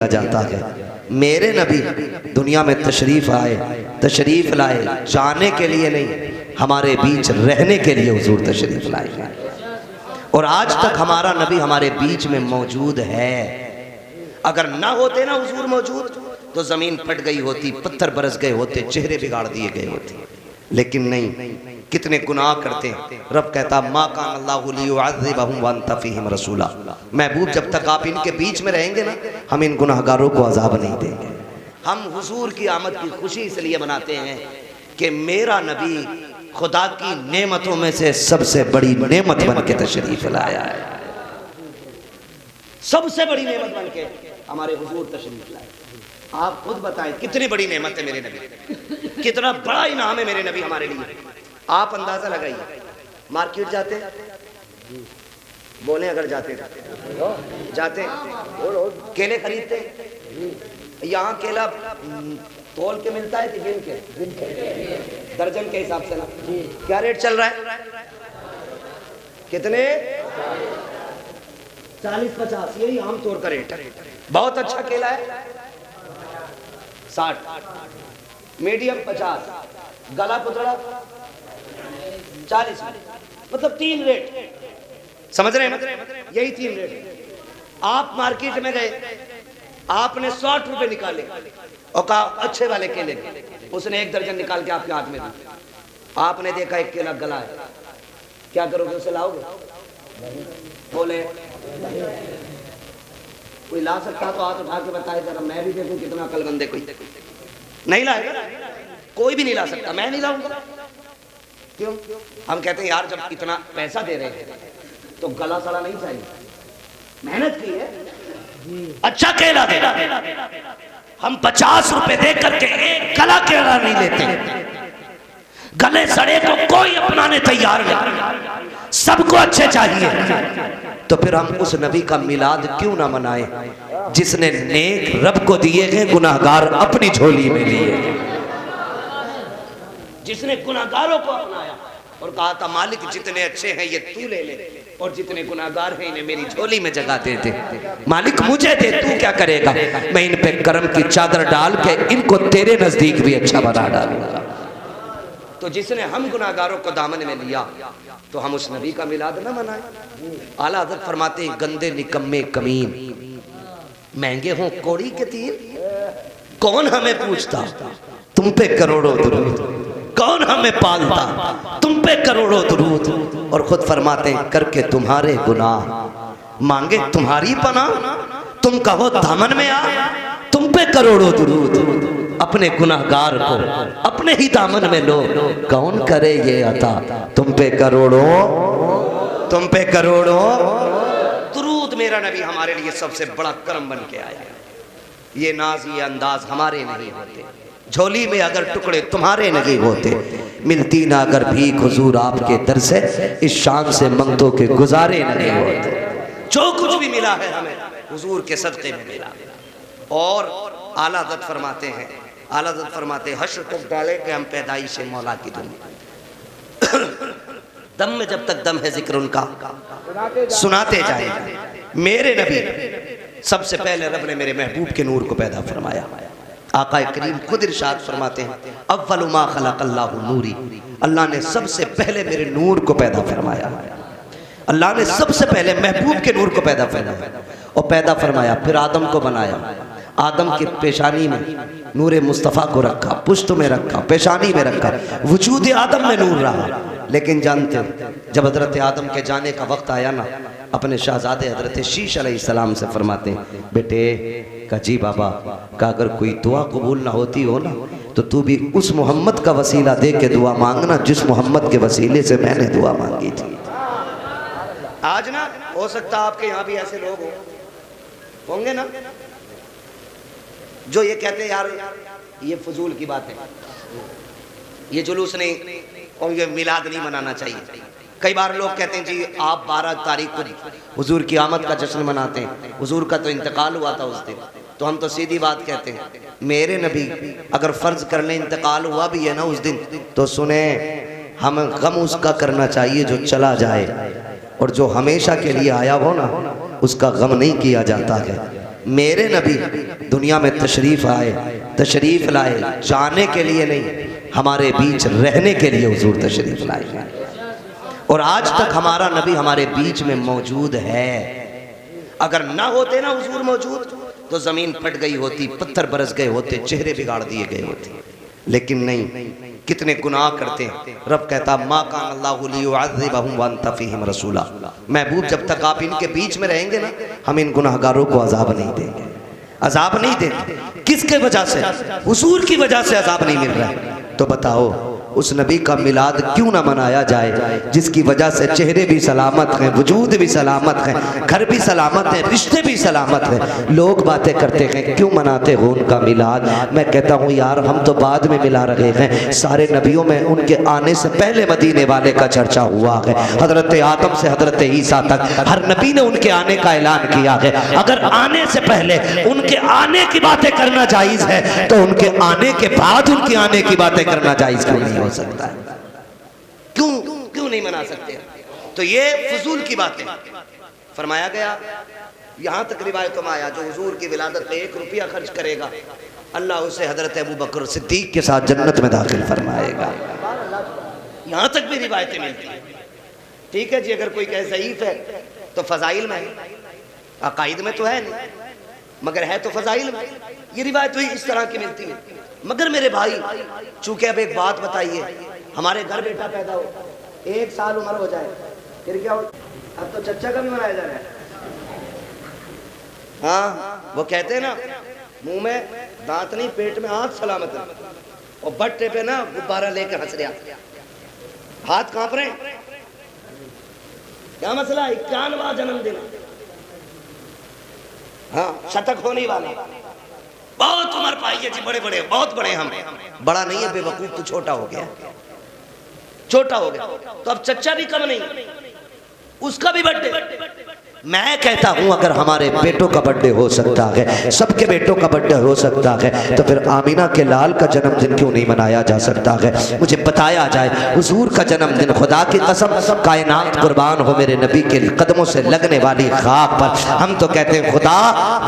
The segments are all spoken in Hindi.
जाता है। मेरे नबी दुनिया में तशरीफ आए, तशरीफ लाए जाने के लिए नहीं, हमारे बीच रहने के लिए हुजूर तशरीफ लाए। और आज तक हमारा नबी हमारे बीच में मौजूद है। अगर ना होते ना हुजूर मौजूद तो जमीन फट गई होती, पत्थर बरस गए होते, चेहरे बिगाड़ दिए गए होते, लेकिन नहीं, कितने गुनाह करते हैं। रब कहता मा कान अल्लाहु लियुअज़्ज़िबहुम व अंत फ़ीहिम रसूला। महबूब जब तक आप इनके बीच में रहेंगे ना, हम इन गुनाहगारों को अज़ाब नहीं देंगे। हम हुजूर की आमद की खुशी इसलिए मनाते हैं कि मेरा नबी खुदा की नेमतों में से सबसे बड़ी नेमत बन के तशरीफ लाया है। सबसे बड़ी नेमत बन के हमारे हुजूर तशरीफ लाए। आप खुद बताएं कितनी बड़ी नेमत है मेरे नबी, कितना बड़ा इनाम है मेरे नबी हमारे लिए। आप अंदाजा लगाइए, मार्केट जाते बोले, अगर जाते केले खरीदते, यहाँ केला तोल के मिलता है कि गिन के? दर्जन के हिसाब से ना। क्या रेट चल रहा है? कितने? 40-50, यही आमतौर का रेट है। बहुत अच्छा केला है 60, मीडियम 50, गला पुतड़ा 40, मतलब 3 रेट। समझ रहे हैं? यही 3 रेट। आप मार्केट में गए, आपने 60 रुपए निकाले और कहा अच्छे वाले केले, उसने 1 दर्जन निकाल के आपके हाथ में दी। आपने देखा एक केला गला है, क्या करोगे? उसे लाओगे? बोले कोई ला सकता तो हाथ उठा के बताए जरा, मैं भी देखूं कितना अकलमंद है। कोई नहीं लाएगा, कोई भी नहीं ला सकता। मैं नहीं लाऊंगा। क्यों? हम कहते हैं यार जब इतना पैसा दे रहे हैं तो गला सड़ा नहीं चाहिए, मेहनत की है, अच्छा केला दे। हम 50 रुपए दे करके एक गला केला नहीं लेते। गले सड़े को कोई अपनाने तैयार नहीं, सबको अच्छे चाहिए। तो फिर हम उस नबी का मिलाद क्यों ना मनाए जिसने नेक रब को दिए हैं, गुनाहगार अपनी झोली में लिए, जिसने गुनाहगारों को अपनाया और कहा था मालिक जितने अच्छे हैं ये तू ले ले, और जितने गुनाहगार हैं इन्हें मेरी झोली में जगह दे दे। मालिक मुझे दे, तू क्या करेगा? मैं इन पे करम की चादर डाल के इनको तेरे नजदीक भी अच्छा बना डालूंगा। तो जिसने हम गुनाहगारों को दामन में लिया तो हम उस नबी का मिलाद ना मनाएं। आला हज़रत फरमाते हैं गंदे निकम्मे कमीन, महंगे हों कौड़ी के तीर, कौन हमें पूछता तुम पे करोड़ों दुरूद, कौन हमें पालता तुम पे करोड़ों दुरूद। और खुद फरमाते हैं करके तुम्हारे गुनाह मांगे तुम्हारी पनाह, तुम कहो दामन में आ, तुम पे करोड़ों दुरूद। अपने गुनाहगार को अपने ही दामन में लो, कौन करे ये अता तुम पे करोड़ों, तुम पे करोड़ों दुरूद। मेरा नबी हमारे लिए सबसे बड़ा करम बन के आया। ये नाज ये अंदाज हमारे नहीं होते, झोली में अगर टुकड़े तुम्हारे नहीं होते, मिलती ना अगर भीख हुजूर आपके दर से, इस शान से मंगतों के गुजारे नहीं होते। जो कुछ भी मिला है हमें हुजूर के सदक़े में मिला। और आला हज़रत फरमाते हैं, आला हज़रत फरमाते हैं हश्र तक डालेंगे हम पैदाइश से मौला की दुनिया। दम में जब तक दम है जिक्र उनका सुनाते जाए। मेरे नबी सबसे पहले रब ने मेरे महबूब के नूर को पैदा फरमाया। आका करीम खुद इरशाद फरमाते हैं अव्वलु मा खलक़ल्लाहु नूरी, अल्लाह ने सबसे पहले मेरे नूर को पैदा फरमाया। अल्लाह ने सबसे पहले महबूब के नूर को पैदा फरमाया और पैदा फरमाया। फिर आदम को बनाया, आदम की पेशानी में नूर मुस्तफ़ा को रखा, पुश्त में रखा, पेशानी में रखा, वजूद आदम में नूर रहा। लेकिन जानते हो जब हजरत आदम के जाने का वक्त आया ना, अपने शहजादे हजरत शीश अलैहिस्सलाम से फरमाते हैं बेटे का जी बाबा का अगर कोई दुआ कबूल ना होती हो ना तो तू भी उस मोहम्मद का वसीला दे के दुआ मांगना जिस मोहम्मद के वसीले से मैंने दुआ मांगी थी। आज ना हो सकता आपके यहाँ भी ऐसे लोग होंगे ना जो ये कहते हैं यार ये फजूल की बात है, ये जुलूस नहीं और ये मिलाद नहीं मनाना चाहिए। कई बार लोग कहते हैं जी आप 12 तारीख को हुजूर की आमद का जश्न मनाते हैं, हुजूर का तो इंतकाल हुआ था उस दिन। तो हम तो सीधी बात कहते हैं मेरे नबी अगर फ़र्ज कर ले इंतकाल हुआ भी है ना उस दिन, तो सुने हम गम उसका करना चाहिए जो चला जाए, और जो हमेशा के लिए आया हो ना उसका गम नहीं किया जाता है। मेरे नबी दुनिया में तशरीफ आए, तशरीफ लाए जाने के लिए नहीं, हमारे बीच रहने के लिए हुजूर तशरीफ लाए। और आज तक हमारा नबी हमारे बीच में मौजूद है। अगर ना होते ना हुजूर मौजूद तो जमीन फट गई होती, पत्थर बरस गए होते, चेहरे बिगाड़ दिए गए होते, लेकिन नहीं। कितने गुनाह करते हैं। रब कहता मा कान अल्लाहु लियुअज़्ज़िबहुम व अंत फ़ीहिम रसूला। महबूब जब तक आप इनके बीच में रहेंगे ना, हम इन गुनाहगारों को अजाब नहीं देंगे, अजाब नहीं देंगे। किसके वजह से? हुजूर की वजह से अजाब नहीं मिल रहा है। तो बताओ उस नबी का मिलाद क्यों ना मनाया जाए जिसकी वजह से चेहरे भी सलामत हैं, वजूद भी सलामत है, घर भी सलामत है, रिश्ते भी सलामत हैं। लोग बातें करते हैं क्यों मनाते हो उनका मिलाद। मैं कहता हूँ यार हम तो बाद में मिला रहे हैं। सारे नबियों में उनके आने से पहले मदीने वाले का चर्चा हुआ है। हजरत आदम से हजरत ईसा तक हर नबी ने उनके आने का ऐलान किया है। अगर आने से पहले उनके आने की बातें करना जायज़ है तो उनके आने के बाद उनके आने की बातें करना जायज़ क्यों नहीं हो सकता है? क्यों नहीं मना सकते? तो ये फजूल की बातें फरमाया गया। यहां तक रिवायतों में आया जो हुजूर की विलादत में 1 रुपया खर्च करेगा अल्लाह उसे हजरत अबू बकर सिद्दीक के साथ जन्नत में दाखिल फरमाएगा। यहां तक भी रिवायतें मिलती हैं। ठीक है जी, अगर कोई कहे ज़ईफ है तो फजाइल में है, अकाइद में तो है नहीं, मगर है तो फजाइल में। ये रिवायत हुई इस तरह की मिलती है। मगर मेरे भाई, चूंकि अब एक बात बताइए, हमारे घर बेटा पैदा हो, 1 साल उम्र हो जाए, फिर क्या हो? अब तो चच्चा का भी मनाया जा रहा है। हाँ, वो कहते हैं ना मुंह में दांत नहीं पेट में हाथ सलामत है, और बट्टे पे ना गुब्बारा लेकर हंस रहा, हाथ कांप रहे। क्या मसला? 51वां जन्मदिन, हाँ शतक होने वाला, बहुत उम्र पाई है जी, बड़े बड़े बहुत बड़े हम। बड़ा नहीं है बेवकूफ, तो छोटा हो गया, छोटा हो गया। तो अब चच्चा भी कम नहीं, उसका भी बर्थडे। मैं कहता हूं अगर हमारे बेटों का बर्थडे हो सकता है, सबके बेटों का बर्थडे हो सकता है, तो फिर आमीना के लाल का जन्मदिन क्यों नहीं मनाया जा सकता है? मुझे बताया जाए हुजूर का जन्मदिन। खुदा की कसम कायनात कुर्बान हो मेरे नबी के कदमों से लगने वाली खाक पर। हम तो कहते हैं खुदा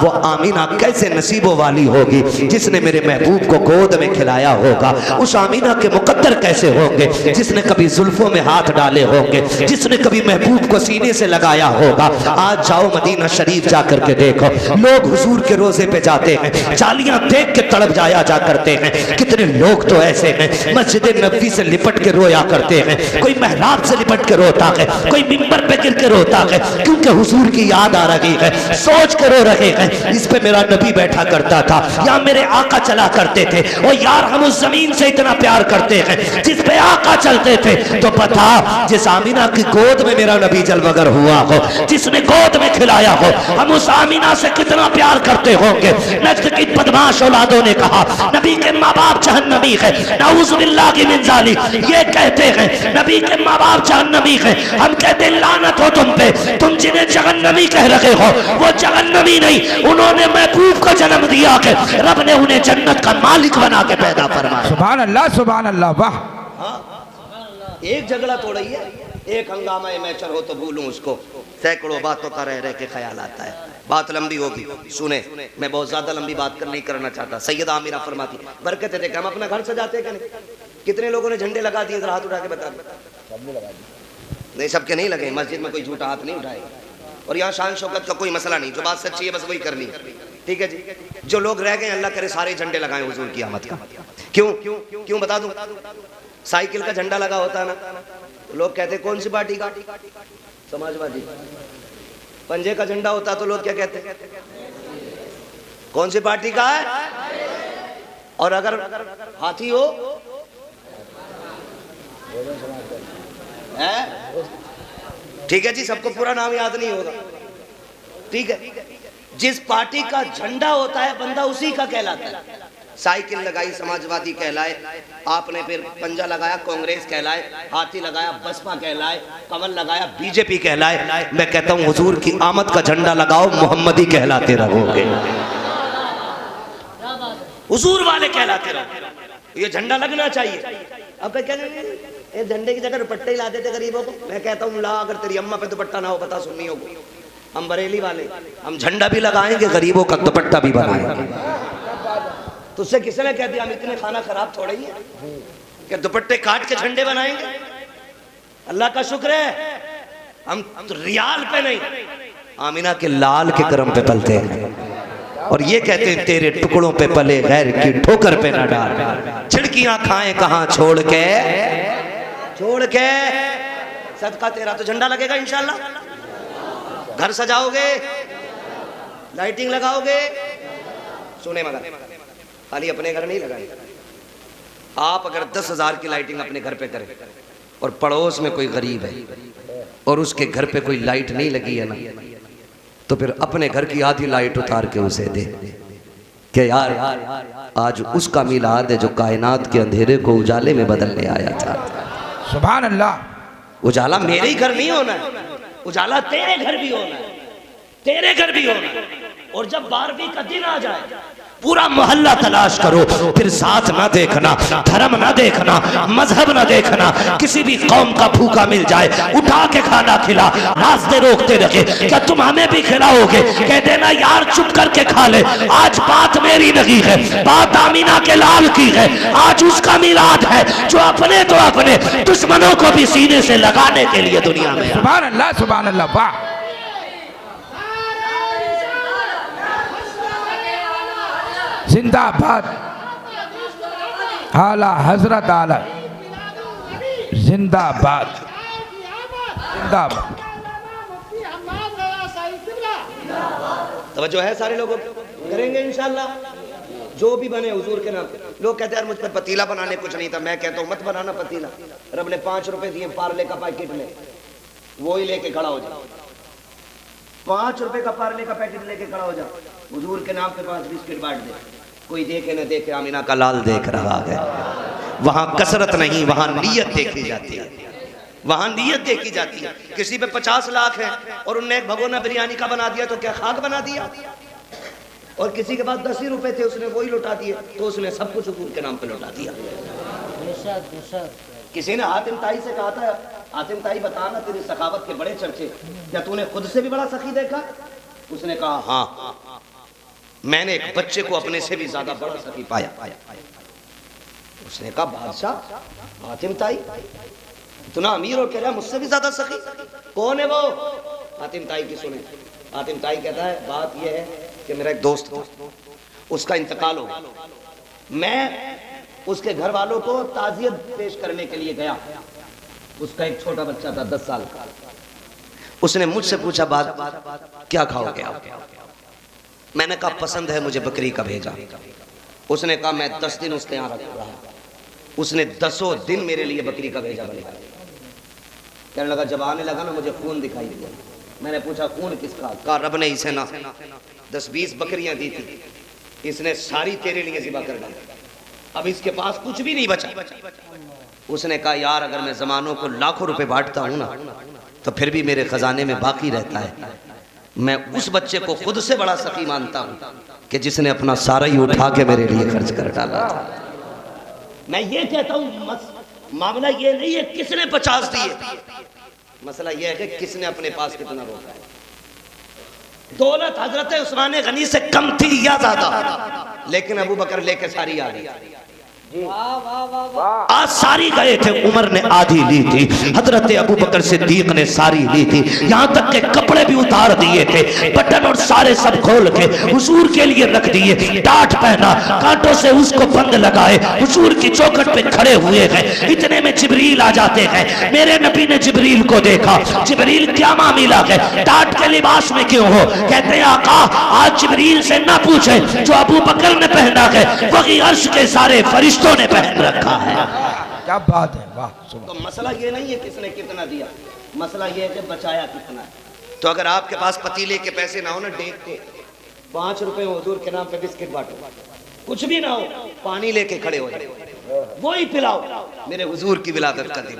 वो आमीना कैसे नसीबों वाली होगी जिसने मेरे महबूब को गोद में खिलाया होगा। उस आमीना के मुकद्दर कैसे होंगे जिसने कभी जुल्फों में हाथ डाले होंगे, जिसने कभी महबूब को सीने से लगाया होगा। आज जाओ मदीना शरीफ जाकर के देखो, लोग हुजूर के रोजे पे जाते हैं, चालियां देख के तड़प जाया जा करते हैं। कितने लोग तो ऐसे हैं मस्जिद नबी से लिपट के रोया करते हैं, कोई महराब से लिपट के रोता है, कोई मिंबर पे गिर के रोता है, क्योंकि हुजूर की याद आ रही है, सोच के रो रहे हैं इस पे मेरा नबी बैठा करता था या मेरे आका चला करते थे। और यार हम उस जमीन से इतना प्यार करते हैं जिस पे आका चलते थे। तो बता, जिस आमीना की गोद में मेरा नबी जलवगर हुआ हो, जिसने गोद में खिलाया हो, हम उस आमीना से कितना प्यार करते होंगे। नज्द की बदमाश औलादों ने कहा नबी के माँ बाप जहन्नमी है, नाऊज़ु बिल्लाहि मिन ज़ालिक। ये कहते हैं नबी के माँ बाप जहन्नमी है, हम कहते हैं लानत हो तुम पे, तुम जिन्हें जहन्नमी कह रहे हो वो जहन्नमी नहीं, उन्होंने महबूब को जन्म दिया है, रब ने उन्हें जन्नत का मालिक बना के पैदा फरमाया। सुभान अल्लाह, सुभान अल्लाह, वाह। एक झगड़ा तोड़िए, एक हंगामा मैचर हो तो भूलूं उसको, सैकड़ों बातों का रह रह के ख्याल आता है। बात लंबी होगी, सुने, मैं बहुत ज्यादा लंबी बात नहीं करना चाहता। सैयदा आमिना फरमाती बरकत है, हम अपना घर सजाते हैं कि नहीं? कितने लोगों ने झंडे लगा दिए, हाथ उठा के बता दो। नहीं, सबके नहीं लगे, मस्जिद में कोई झूठा हाथ नहीं उठाएगा। और यहाँ शान शौकत का कोई मसला नहीं, जो बात सच्ची है बस वही करनी है। ठीक है जी, जो लोग रह गए अल्लाह करे सारे झंडे लगाए हुजूर की आमद का। क्यों क्यों बता दूं? साइकिल का झंडा लगा होता है ना, लोग कहते कौन सी पार्टी का? समाजवादी। पंजे का झंडा होता तो लोग क्या कहते? कौन सी पार्टी का है? और अगर हाथी हो है? ठीक है जी, सबको पूरा नाम याद नहीं होगा। ठीक है, जिस पार्टी का झंडा होता है बंदा उसी का कहलाता है। साइकिल लगाई समाजवादी कहलाए, आपने फिर पंजा लगाया कांग्रेस कहलाए, हाथी लगाया बसपा कहलाए, कमल लगाया बीजेपी कहलाए। मैं कहता हूँ हुजूर की आमद का झंडा लगाओ, मोहम्मदी कहलाते रहोगे, हुजूर वाले कहलाते रहोगे। ये झंडा लगना चाहिए। अब कहते झंडे की जगह दुपट्टे ही ला देते गरीबों को। मैं कहता हूँ ला, अगर तेरी अम्मा पे दुपट्टा ना हो बता सुन्नियों को, हम बरेली वाले, हम झंडा भी लगाएंगे, गरीबों का दुपट्टा भी बनाएंगे। तुझसे किसने कह दिया हम इतने खाना खराब थोड़े ही है कि दुपट्टे काट के झंडे बनाएंगे? अल्लाह का शुक्र है हम तो रियाल पे नहीं, आमिना के लाल के करम पे पलते हैं। और ये कहते हैं तेरे टुकड़ों पे पले गैर की ठोकर पे ना डाल, छिड़कियां खाएं कहां छोड़ के, छोड़ के। सदका तेरा तो झंडा लगेगा इंशाल्लाह। घर सजाओगे, लाइटिंग लगाओगे, सुने मगर खाली अपने घर नहीं लगाएंगे। आप अगर 10,000 की लाइटिंग अपने घर पे करें और पड़ोस में कोई गरीब है और उसके घर पे कोई लाइट नहीं लगी है ना, तो फिर अपने घर की आधी लाइट उतार के उसे दे कि यार आज उसका मिलाद है जो कायनात के अंधेरे को उजाले में बदलने आया था। सुभान अल्लाह। उजाला मेरे ही घर नहीं होना है, उजाला तेरे घर भी होना है, तेरे घर भी होना है। और जब 12वीं का दिन आ जाए पूरा मोहल्ला तलाश करो, फिर साथ ना देखना, धर्म ना देखना, मजहब ना देखना, किसी भी कौम का भूखा मिल जाए उठा के खाना खिला, रास्ते रोकते रखे, क्या तुम हमें भी खिलाओगे? कह देना यार चुप करके खा ले, आज बात मेरी नहीं है, बात आमीना के लाल की है, आज उसका मिलाद है जो अपने तो अपने दुश्मनों को भी सीने से लगाने के लिए दुनिया में। सुभान अल्लाह, सुभान अल्लाह, वाह। जिंदाबाद आला हजरत आला, जिंदाबाद जिंदाबाद। तवज्जो है सारे लोगों करेंगे इंशाल्लाह जो भी बने हुजूर के नाम पे। लोग कहते हैं यार मुझ पर पतीला बनाने कुछ नहीं था, मैं कहता हूँ मत बनाना पतीला। रब ने 5 रुपए दिए पार्ले का पैकेट में, वो ही लेके खड़ा हो जाओ। 5 रुपए का पार्ले का पैकेट लेके खड़ा हो जाओ, हुजूर के नाम पे 5 बिस्किट बांट दे। कोई देखे न देखे, आमिना का लाल देख रहा है। वहां कसरत नहीं, वहां नीयत देखी जाती है, वहां नीयत देखी जाती है। किसी पे 50 लाख है और उनने एक भगोना बिरयानी का बना दिया तो क्या खाक बना दिया? और किसी के पास 10 ही रुपए थे, उसने वही लुटा दिए, तो उसने सब कुछ हुजूर के नाम पे लुटा दिया। किसी ने हातिम ताई से कहा था, हातिम ताई बताना तेरी सखावत के बड़े चर्चे, क्या तूने खुद से भी बड़ा सखी देखा? उसने कहा हाँ, मैंने एक बच्चे को अपने से भी ज्यादा बड़ा सखी पाया। उसने कहा बादशाह हातिम ताई इतना अमीर और कह रहा मुझसे भी ज्यादा सखी, कौन है वो? हातिम ताई की सुने। हातिम ताई कहता है बात यह है कि मेरा एक दोस्त था, उसका इंतकाल हो गया, मैं उसके घर वालों को ताजियत पेश करने के लिए गया। उसका एक छोटा बच्चा था 10 साल का। उसने मुझसे पूछा बात क्या खाओगे आप? मैंने कहा पसंद है मुझे बकरी का भेजा। उसने कहा मैं 10 दिन उसके यहाँ रख रहा। उसने 10 दिन मेरे लिए बकरी का भेजा बनेगा। कहने लगा जब आने लगा ना मुझे खून दिखाई दिया। मैंने पूछा खून किसका? कहा रब ने इसे ना 10-20 बकरियां दी थी, इसने सारी तेरे लिए ज़िबा कर डाली, अब इसके पास कुछ भी नहीं बचा। उसने कहा यार अगर मैं जमानों को लाखों रुपए बांटता हूँ ना तो फिर भी मेरे खजाने में बाकी रहता है। मैं उस बच्चे को खुद से बड़ा सखी मानता हूँ कि जिसने अपना सारा ही उठा के मेरे लिए खर्च कर डाला था। मैं ये कहता हूँ मामला ये नहीं है किसने 50 दिए, मसला ये है कि किसने अपने पास कितना रोका है। दौलत हजरत उस्मान गनी से कम थी या ज्यादा, लेकिन अबू बकर लेके सारी आ गई। आज सारी गए थे, उमर ने आधी ली थी, हजरत अबू बकर सिद्दीक ने सारी ली थी, यहाँ तक के कपड़े भी उतार दिए थे, बटन और सारे सब खोल के हुजूर के लिए रख दिए, टाट पहना, कांटों से उसको बंद लगाए, हुजूर की चौखट पे खड़े हुए हैं। इतने में जिब्रील आ जाते हैं। मेरे नबी ने जिब्रील को देखा। जिब्रील क्या मामला है, टाट के लिबास में क्यों हो? कहते हैं आका आज जिब्रील से ना पूछे, जो अबू बकर ने पहना है वही अर्श के सारे फरिश्ते ने पहन रखा है। क्या बात है, वाह। तो मसला ये नहीं है किसने कितना दिया, मसला ये है कि बचाया कितना है। तो अगर आपके पास पतीले के पैसे ना हो ना, डेक के 5 रुपए हुजूर के नाम पे बिस्किट बांटो, कुछ भी ना हो पानी लेके खड़े हो जाओ, वो ही पिलाओ, मेरे हुजूर की विलादत का दिन।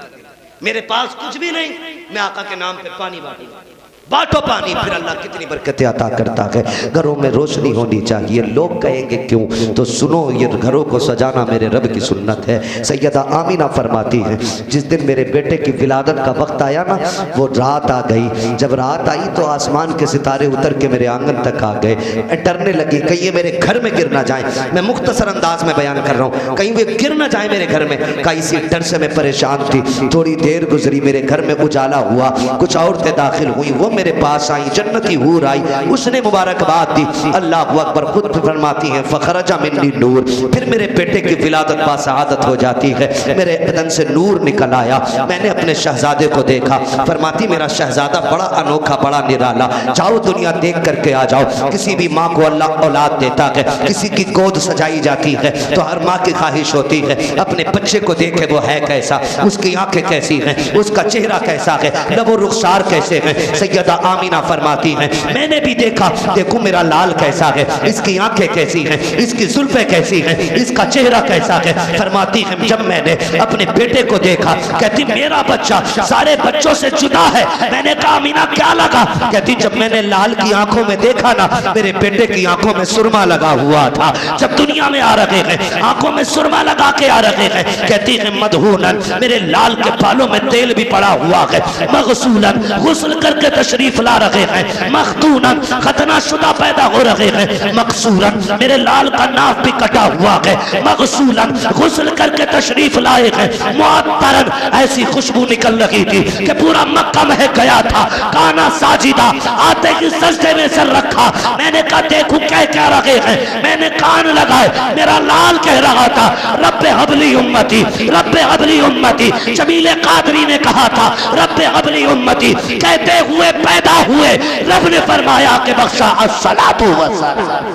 मेरे पास कुछ भी नहीं, मैं आका के नाम पे पानी बांटूंगा। बांटो पानी, फिर अल्लाह कितनी बरकतें अता करता है। घरों में रोशनी होनी चाहिए। लोग कहेंगे क्यों, तो सुनो, ये घरों को सजाना मेरे रब की सुन्नत है। सैयदा आमीना फरमाती है, जिस दिन मेरे बेटे की विलादत का वक्त आया ना, वो रात आ गई। जब रात आई तो आसमान के सितारे उतर के मेरे आंगन तक आ गए। डरने लगी कहीं ये मेरे घर में गिर ना जाए। मैं मुख्तसर अंदाज में बयान कर रहा हूँ, कहीं वे गिर ना जाए मेरे घर में। कहीं इसी डर से मैं परेशान थी। थोड़ी देर गुजरी, मेरे घर में उजाला हुआ, कुछ औरतें दाखिल हुई, वो मेरे पास आई, जन्नती हूर आई, उसने मुबारकबाद दी। अल्लाह अकबर खुद फरमाती हैं, फखरजा मिन्नी नूर। फिर मेरे बेटे की विलादत बासआदत हो जाती है, मेरे बदन से नूर निकल आया। मैंने अपने शहजादे को देखा। फरमाती मेरा शहजादा बड़ा अनोखा, बड़ा निराला। जाओ दुनिया देख करके आ जाओ। किसी भी माँ को अल्लाह औलाद देता है, किसी की गोद सजाई जाती है तो हर माँ की ख्वाहिश होती है अपने बच्चे को देखे वो है कैसा, उसकी आंखें कैसी हैं, उसका चेहरा कैसा है, लबो रुखसार कैसे हैं। सैयदा आमीना फरमाती हैं, मैंने भी देखा, देखो मेरा लाल कैसा है, इसकी आंखें कैसी हैं, इसकी जुल्फें कैसी हैं, इसका चेहरा कैसा है। फरमाती हैं जब मैंने अपने बेटे को देखा, कहती मेरा बच्चा सारे बच्चों से जुदा है। मैंने कहा आमीना क्या लगा, कहती जब मैंने लाल की आंखों में देखा ना, मेरे बेटे की आंखों में सुरमा लगा हुआ था। जब दुनिया में आ रहे हैं आंखों में सुरमा लगा के आ रहे हैं। कहती है मदहूनन, मेरे लाल के बालों में तेल भी पड़ा हुआ है। मगसूलन, गुस्ल करके तशरीफ ला रहे हैं। मखतूनन, खतना शुदा पैदा हो रहे हैं। मकसूरन, मेरे लाल का नाक भी कटा हुआ है। मगसूलन, गुस्ल करके तशरीफ लाए हैं। मुअत्तरन, ऐसी खुशबू निकल रही थी कि पूरा मक्का महक गया था। काना साजिदा, आते ही सजदे में सर रखा। मैंने कहा देखूं क्या रहे हैं। मैंने कान लगाए, मेरा लाल कह रहा था रब्बे हबली उम्मती, रब्बे हबली उम्मती। जमीले कादरी ने कहा था रब्बे हबली उम्मती, कहते हुए पैदा हुए। रब ने फरमाया कि बख्शा अस्सलातु वस्सलाम।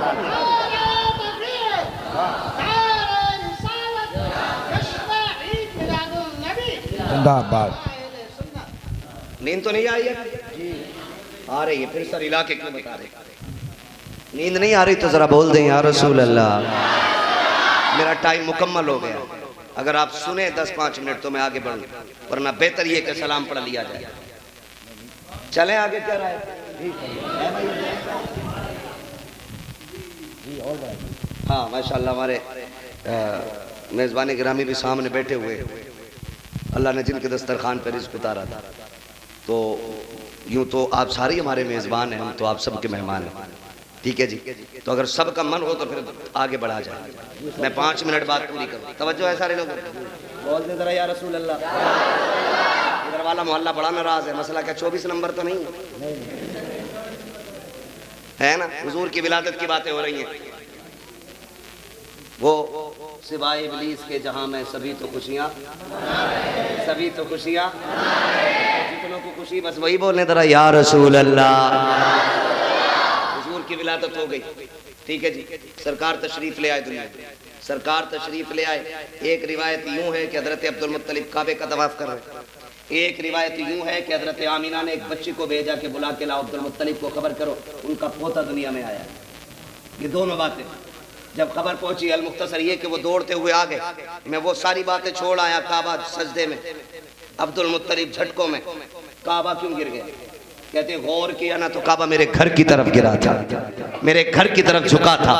जिंदाबाद। नींद तो नहीं आई है? आ रही है, फिर सर हिला के क्यों बता रहे? नींद नहीं आ रही तो जरा बोल दें या रसूल अल्लाह। मेरा टाइम मुकम्मल हो गया। अगर आप सुने 10-5 मिनट तो मैं आगे बढ़ूं, वरना बेहतर ये कि सलाम पढ़ लिया जाए। चलें आगे, क्या रहा है? हाँ माशाल्लाह, हमारे मेज़बान गिरामी भी सामने बैठे हुए। अल्लाह ने जिनके दस्तरखान पर रिज़्क़ उतारा था, तो यूँ तो आप सारे हमारे मेज़बान हैं, हम तो आप सबके मेहमान हैं। ठीक है जी, तो अगर सबका मन हो तो फिर आगे बढ़ा जाए। मैं 5 मिनट बाद पूरी करूँ। तवज्जो है सारे लोग, बोल दे जरा या रसूल अल्लाह। इधर वाला मोहल्ला बड़ा नाराज है। मसला क्या 24 नंबर तो नहीं है ना? हुजूर की विलादत की बातें हो रही हैं। वो सिवाय इब्लीस के जहां में सभी तो खुशियां, सभी तो खुशियां, जितनों को खुशी बस वही बोलने जरा या रसूल अल्लाह। की विलादत हो गई। ठीक है जी, सरकार तशरीफ ले आए दुनिया में। सरकार तशरीफ ले आए। एक रिवायत यूं है कि हजरत अब्दुल मुत्तलिब काबे का तवाफ कर रहे। एक रिवायत यूं है कि हजरत आमीना ने एक बच्ची को भेजा कि बुला के लाओ, अब्दुल मुत्तलिब को खबर करो उनका पोता दुनिया में आया। ये दोनों बातें जब खबर पहुंची, अल मुख्तसर ये कि वो दौड़ते हुए आ गए। मैं वो सारी बातें छोड़ आया काबा सजदे में। अब्दुल मुत्तलिब झटकों में काबा क्यों गिर गए? कहते गौर किया ना तो काबा मेरे घर की तरफ गिरा था, मेरे घर की तरफ झुका था।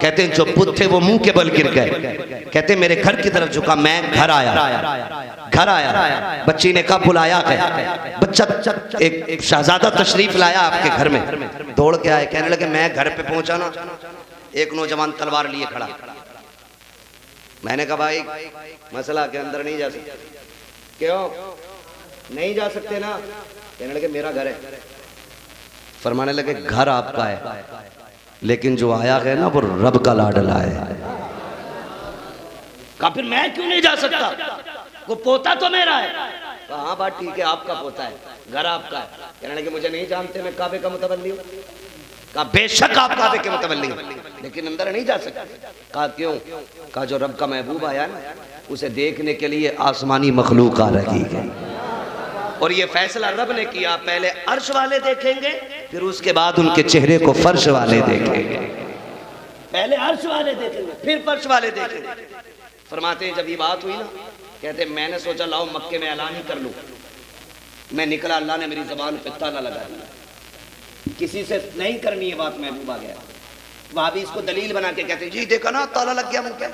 कहते हैं जो बुत थे वो मुंह के बल गिर गए। कहते मेरे घर की तरफ झुका, मैं घर आया, घर आया। बच्ची ने कब बुलाया है? बच्चा एक शहजादा तशरीफ लाया आपके घर में, दौड़ के आए। कहने लगे मैं घर पे पहुंचा ना, एक नौजवान तलवार लिए खड़ा। मैंने कहा भाई मसला के अंदर नहीं जा सकते। क्यों नहीं जा सकते ना? कहने लगे मेरा घर है। फरमाने लगे घर आपका है, लेकिन जो आया है ना वो रब का लाडला है। कहा फिर मैं क्यों नहीं जा सकता? वो पोता तो मेरा है। हाँ बात ठीक है, आपका पोता है, घर आपका है। कहने लगे मुझे नहीं जानते, मैं काबे का मुतवल्ली हूँ। कहा बेशक आप काबे के मुतवल्ली हैं, लेकिन अंदर नहीं जा सकते। कहा क्यों? कहा जो रब का महबूब आया ना, उसे देखने के लिए आसमानी मखलूक आ रही है, और ये फैसला रब ने किया। पहले अर्श वाले देखेंगे, फिर उसके बाद उनके चेहरे को फर्श वाले देखेंगे। पहले अर्श वाले देखेंगे, फिर फर्श वाले देखेंगे। फरमाते हैं जब ये बात हुई ना, कहते मैंने सोचा लाओ मक्के में ऐलान ही कर लूं। मैं निकला, अल्लाह ने मेरी जबान पे ताला लगा दिया। किसी से नहीं करनी है बात, महबूब आ गया। वहां भी इसको दलील बना के कहते जी देखा ना ताला लग गया मुंह पे,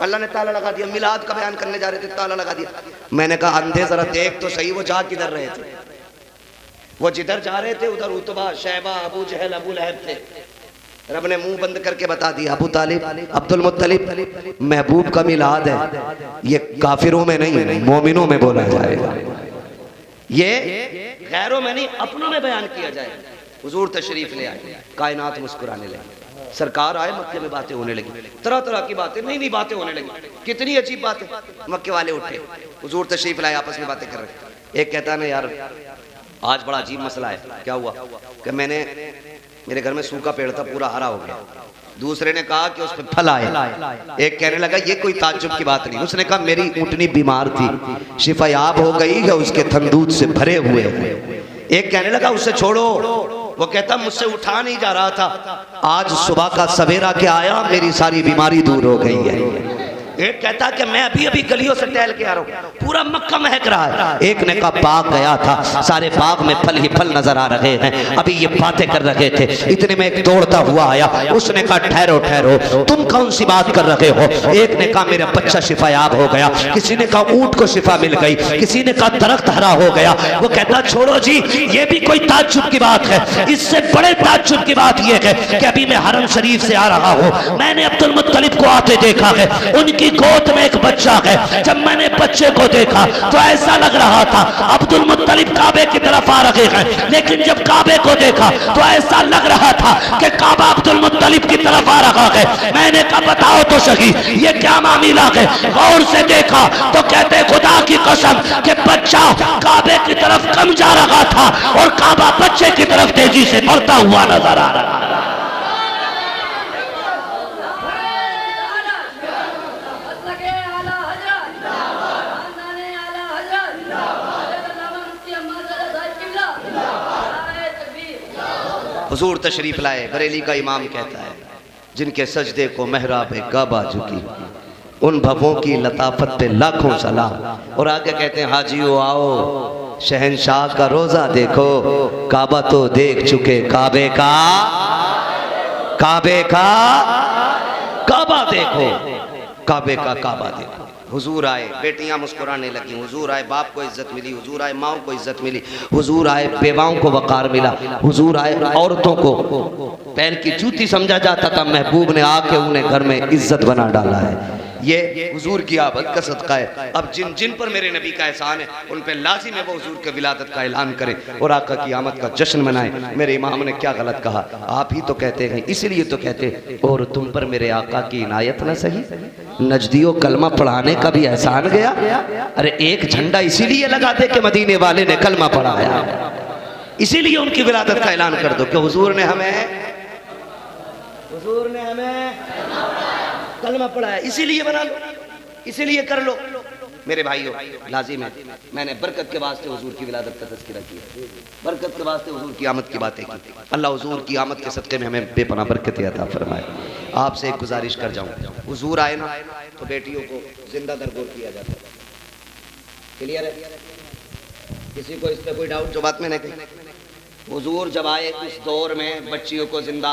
अल्लाह ने ताला लगा दिया। मिलाद का बयान करने जा रहे थे, ताला लगा दिया। मैंने कहा अंधे जरा देख तो सही वो जा किधर रहे थे। वो जिधर जा रहे थे उधर उतबा, शैबा, अबू जहल, अबू लहब थे। रब ने मुंह बंद करके बता दिया अबू तालिब, अब्दुल मुत्तलिब, महबूब का मिलाद है, ये काफिरों में नहीं है, मोमिनों में बोला जाएगा, ये गैरों में नहीं अपनों में बयान किया जाएगा। हुजूर तशरीफ ले आए, कायनात मुस्कुराने लगी। सरकार आए, मक्के में बातें होने लगी, तरह तरह की बातें, नई नई बातें होने लगी। कितनी अजीब बातें। मक्के वाले उठे, हुजूर तशरीफ लाए, आपस में बातें कर रहे। एक कहता है ना यार आज बड़ा अजीब मसला है। क्या हुआ? कि मेरे घर में सूखा पेड़ था, पूरा हरा हो गया। दूसरे ने कहा कि उस पर फल आए। एक कहने लगा ये कोई ताज्जुब की बात नहीं। उसने कहा मेरी ऊँटनी बीमार थी, शिफायाब हो गई है, उसके थन दूध से भरे हुए हैं। एक कहने लगा उससे छोड़ो, वो कहता मुझसे उठा नहीं जा रहा था, आज सुबह का सवेरा के आया, मेरी सारी बीमारी दूर हो गई है। एक कहता कि मैं अभी अभी गलियों से टहल के आ रहा हूँ, पूरा मक्का महक रहा है। एक ने कहा बाग गया था, सारे बाग में फल ही फल नजर आ रहे हैं, अभी ये बातें कर रहे थे, इतने में एक दौड़ता हुआ आया। उसने कहा ठहरो ठहरो, तुम कौन सी बात कर रहे हो? एक ने कहा मेरा बच्चा शिफायाब हो गया, किसी ने कहा ऊंट को शिफा मिल गई, किसी ने कहा दरख्त हरा हो गया। वो कहता छोड़ो जी, ये भी कोई ताज्जुब की बात है। इससे बड़े ताज्जुब की बात यह है कि अभी मैं हरम शरीफ से आ रहा हूँ, मैंने अब्दुल मुत्तलिब को आते देखा है, उनकी गोद में एक बच्चा है। जब मैंने बच्चे को देखा तो ऐसा लग रहा था अब्दुल मुत्तलिब काबे की तरफ आ रहे हैं, लेकिन जब काबे को देखा तो ऐसा लग रहा था कि काबा अब्दुल मुत्तलिब की तरफ आ रहा है। मैंने कहा बताओ तो सही ये क्या मामला है? गौर से देखा तो कहते खुदा की कसम कि बच्चा काबे की तरफ कम जा रहा था और काबा बच्चे की तरफ तेजी से बढ़ता हुआ नजर आ रहा था। हुजूर तशरीफ लाए, बरेली का इमाम कहता है जिनके सजदे को महराब काबा झुकी, उन भवों की लताफत पे लाखों सलाम। और आगे कहते हैं हाजियो आओ, शहंशाह का रोजा देखो, काबा तो देख चुके, काबे का काबा देखो, काबे का काबा देखो। हुजूर आए, बेटियां मुस्कुराने लगी। हुजूर आए, बाप को इज्जत मिली। हुजूर आए, माओ को इज्जत मिली। हुजूर आए, बेवाओं को वकार मिला। हुजूर आए, औरतों को पैर की जूती समझा जाता था, महबूब ने आके उन्हें घर में इज्जत बना डाला है। ये हुजूर की आबद का सदका है। अब जिन जिन पर मेरे नबी का एहसान है उन पे लाजिम है वो हुजूर के विलादत का ऐलान करें और आका की आमद का जश्न मनाएं। मेरे इमाम ने क्या गलत कहा? आप ही तो कहते हैं, इसीलिए तो कहते और तुम पर मेरे आका की इनायत न सही, नजदियों कलमा पढ़ाने का भी एहसान गया। अरे एक झंडा इसीलिए लगा दे कि मदीने वाले ने कलमा पढ़ाया, इसीलिए उनकी विलादत का ऐलान कर दो कि हुजूर ने हमें कलमा पढ़ाया, इसीलिए बना लो, इसीलिए कर लो। मेरे भाइयों लाजिम है, मैंने बरकत के वास्ते हुजूर की विलादत का तज़किरा किया, बरकत के वास्ते हुजूर की आमद की बातें की। अल्लाह हुजूर की आमद के सदक़े में हमें बेपनाह बरकत अता फरमाए। आपसे एक गुजारिश कर जाऊँ, हुजूर आए ना तो बेटियों को जिंदा दरगोर किया जाता है। क्लियर है? किसी को इस पर कोई डाउट जो बात मैंने कही? हुजूर जब आए उस दौर में बच्चियों को जिंदा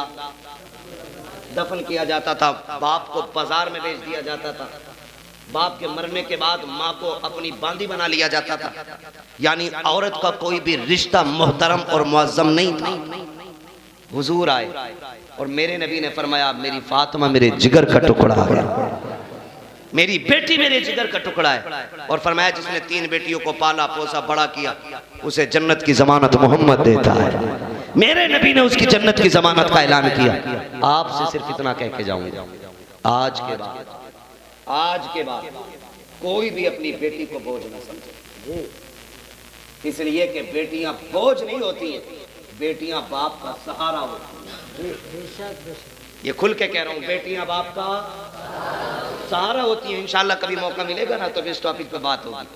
दफन किया जाता था, बाप को बाजार में बेच दिया जाता था, बाप के मरने के बाद माँ को अपनी बांदी बना लिया जाता था। यानी औरत का कोई भी रिश्ता मोहतरम और मुअज़्ज़म नहीं था। हुजूर आए और मेरे नबी ने फरमाया मेरी फातिमा मेरे जिगर का टुकड़ा है, मेरी बेटी मेरे जिगर का टुकड़ा है। और फरमाया जिसने 3 बेटियों को पाला पोसा बड़ा किया उसे जन्नत की जमानत मोहम्मद देता है। मेरे नबी ने उसकी जन्नत की जमानत का ऐलान किया। आपसे सिर्फ इतना कह के जाऊंगा, आज के बाद कोई भी अपनी बेटी को बोझ न समझे, इसलिए कि बेटियां बोझ नहीं होती हैं, बेटियां बाप का सहारा होती हैं। ये खुल के कह रहा हूं, बेटियां बाप का सहारा होती हैं। इंशाल्लाह कभी मौका मिलेगा ना तो इस टॉपिक पे बात होगी।